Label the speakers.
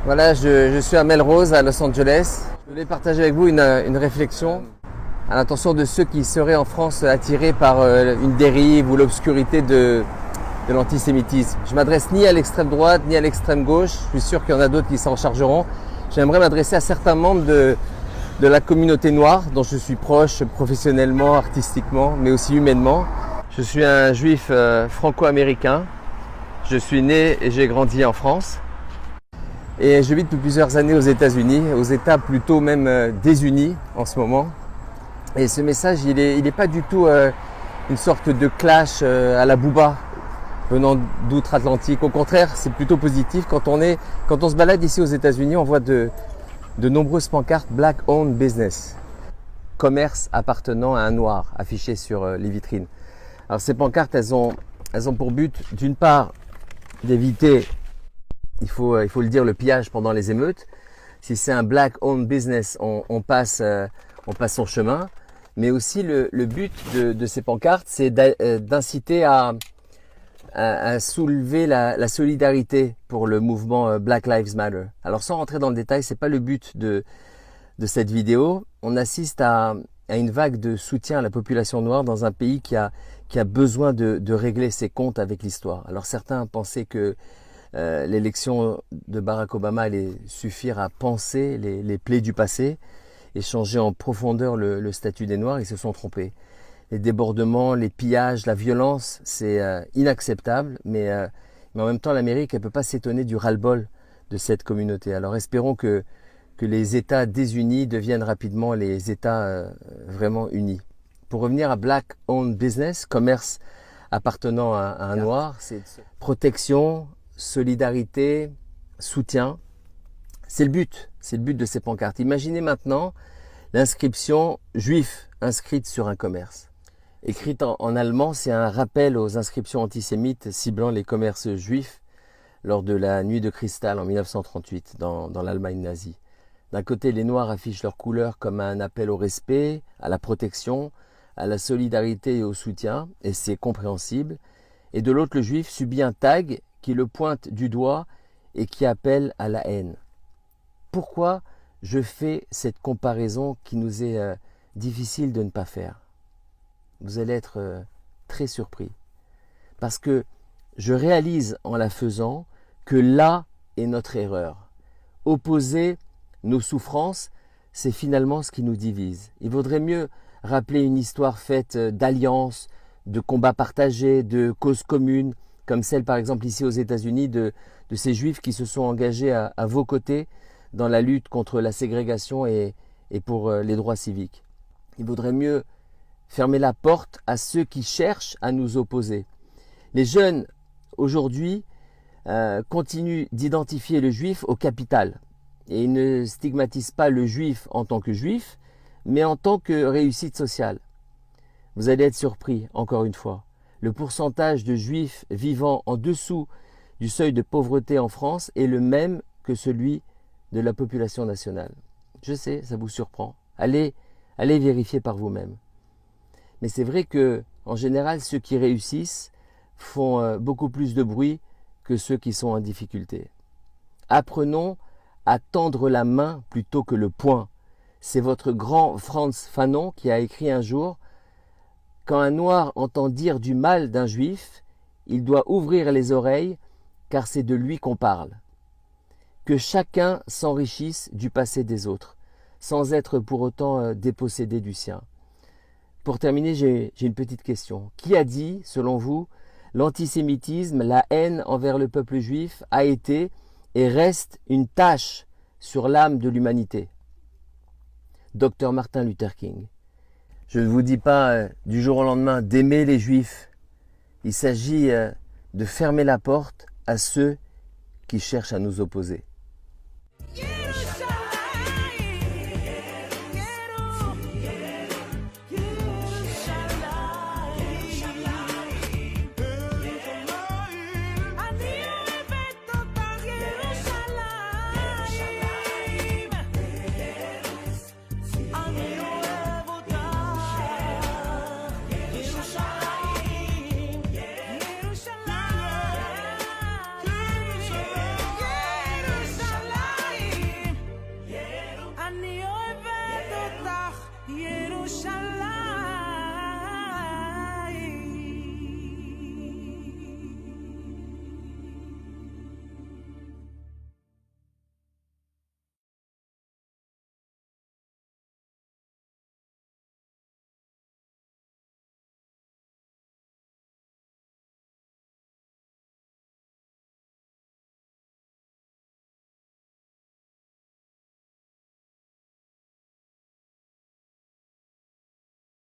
Speaker 1: Voilà, je suis à Melrose, à Los Angeles. Je voulais partager avec vous une réflexion à l'intention de ceux qui seraient en France attirés par une dérive ou l'obscurité de l'antisémitisme. Je m'adresse ni à l'extrême droite ni à l'extrême gauche. Je suis sûr qu'il y en a d'autres qui s'en chargeront. J'aimerais m'adresser à certains membres de la communauté noire dont je suis proche professionnellement, artistiquement, mais aussi humainement. Je suis un juif franco-américain. Je suis né et j'ai grandi en France. Et je vis depuis plusieurs années aux États-Unis, aux États plutôt même désunis en ce moment. Et ce message, il est pas du tout une sorte de clash à la Booba venant d'outre-Atlantique. Au contraire, c'est plutôt positif. Quand on se balade ici aux États-Unis, on voit de nombreuses pancartes Black Owned Business, commerce appartenant à un noir, affichées sur les vitrines. Alors ces pancartes, elles ont pour but, d'une part, d'éviter, il faut le dire, le pillage pendant les émeutes. Si c'est un Black Owned Business, on passe son chemin. Mais aussi le but de ces pancartes, c'est d'inciter à soulever la solidarité pour le mouvement Black Lives Matter. Alors sans rentrer dans le détail, c'est pas le but de cette vidéo. On assiste à une vague de soutien à la population noire dans un pays qui a besoin de régler ses comptes avec l'histoire. Alors certains pensaient que l'élection de Barack Obama allait suffire à panser les plaies du passé et changer en profondeur le statut des Noirs. Ils se sont trompés. Les débordements, les pillages, la violence, c'est inacceptable, mais en même temps, l'Amérique, elle ne peut pas s'étonner du ras-le-bol de cette communauté. Alors espérons que les États désunis deviennent rapidement les États vraiment unis. Pour revenir à Black Owned Business, commerce appartenant à un noir, c'est protection, solidarité, soutien. C'est le but de ces pancartes. Imaginez maintenant l'inscription juif inscrite sur un commerce. Écrite en allemand, c'est un rappel aux inscriptions antisémites ciblant les commerces juifs lors de la nuit de cristal en 1938 dans l'Allemagne nazie. D'un côté, les Noirs affichent leur couleur comme un appel au respect, à la protection, à la solidarité et au soutien, et c'est compréhensible. Et de l'autre, le juif subit un tag qui le pointe du doigt et qui appelle à la haine. Pourquoi je fais cette comparaison qui nous est difficile de ne pas faire? Vous allez être très surpris. Parce que je réalise en la faisant que là est notre erreur. Opposer nos souffrances, c'est finalement ce qui nous divise. Il vaudrait mieux rappeler une histoire faite d'alliances, de combats partagés, de causes communes, comme celle par exemple ici aux États-Unis de ces Juifs qui se sont engagés à vos côtés dans la lutte contre la ségrégation et pour les droits civiques. Il vaudrait mieux fermer la porte à ceux qui cherchent à nous opposer. Les jeunes aujourd'hui continuent d'identifier le juif au capital et ils ne stigmatisent pas le juif en tant que juif, mais en tant que réussite sociale. Vous allez être surpris, encore une fois. Le pourcentage de juifs vivant en dessous du seuil de pauvreté en France est le même que celui de la population nationale. Je sais, ça vous surprend. Allez vérifier par vous-même. Mais c'est vrai que, en général, ceux qui réussissent font beaucoup plus de bruit que ceux qui sont en difficulté. Apprenons à tendre la main plutôt que le poing. C'est votre grand Frantz Fanon qui a écrit un jour « Quand un noir entend dire du mal d'un juif, il doit ouvrir les oreilles, car c'est de lui qu'on parle. » Que chacun s'enrichisse du passé des autres, sans être pour autant dépossédé du sien. Pour terminer, j'ai une petite question. Qui a dit, selon vous, l'antisémitisme, la haine envers le peuple juif a été et reste une tache sur l'âme de l'humanité? Dr Martin Luther King. Je ne vous dis pas du jour au lendemain d'aimer les juifs. Il s'agit de fermer la porte à ceux qui cherchent à nous opposer.